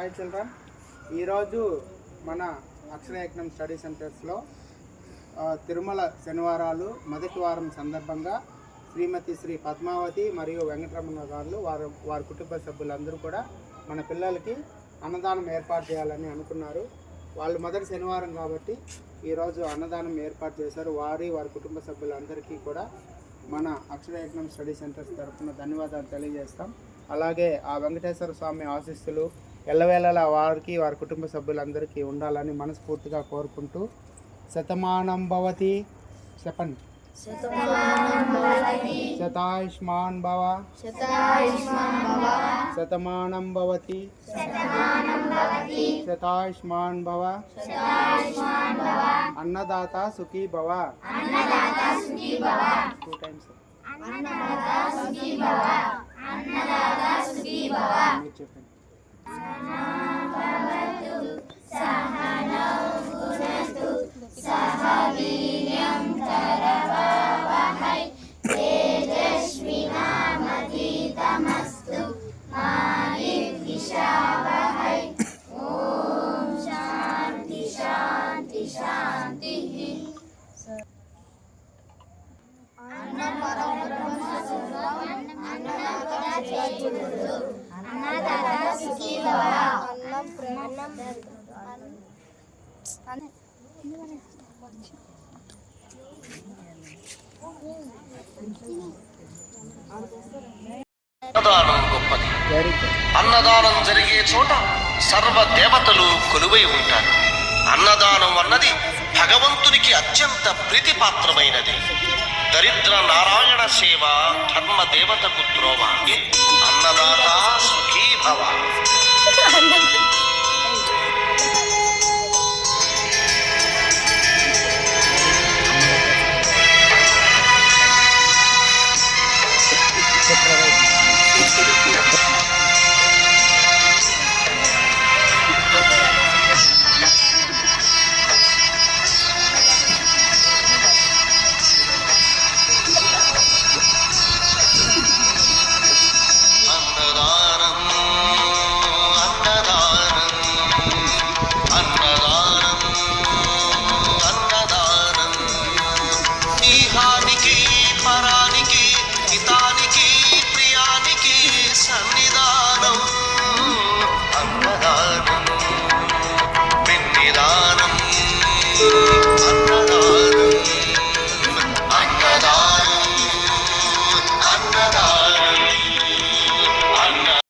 Hi children, ఈరోజు మన అక్షరయజ్ఞం study సెంటర్స్లో తిరుమల శనివారాలు మొదటి వారం సందర్భంగా శ్రీమతి శ్రీ పద్మావతి మరియు వెంకటరమణ గారు వారి కుటుంబ సభ్యులందరూ కూడా మన పిల్లలకి అన్నదానం ఏర్పాటు చేయాలని అనుకున్నారు. వాళ్ళు మొదటి శనివారం కాబట్టి ఈరోజు అన్నదానం ఏర్పాటు చేశారు. వారి కుటుంబ సభ్యులందరికీ కూడా మన అక్షరయజ్ఞం స్టడీ సెంటర్స్ తరఫున ధన్యవాదాలు తెలియజేస్తాం. అలాగే ఆ వెంకటేశ్వర స్వామి ఆశీస్సులు ఎల్లవేళలా వారికి వారి కుటుంబ సభ్యులందరికీ ఉండాలని మనస్ఫూర్తిగా కోరుకుంటూ శతమానం భవతి చెప్పండి. శతాయుష్మాన్ భవ శతమానం భవతి శతాయుష్మాన్ భవ అన్నదాత సుఖీ భవ. 2 times మీరు చెప్పండి. అన్నదానం గొప్పది. అన్నదానం జరిగే చోట సర్వ దేవతలు కొలువై ఉంటారు. అన్నదానం అన్నది భగవంతునికి అత్యంత ప్రీతిపాత్రమైనది. దరిద్ర నారాయణ సేవ ధర్మ దేవతకు త్రోవ. అన్నదాత సుఖీ భవ.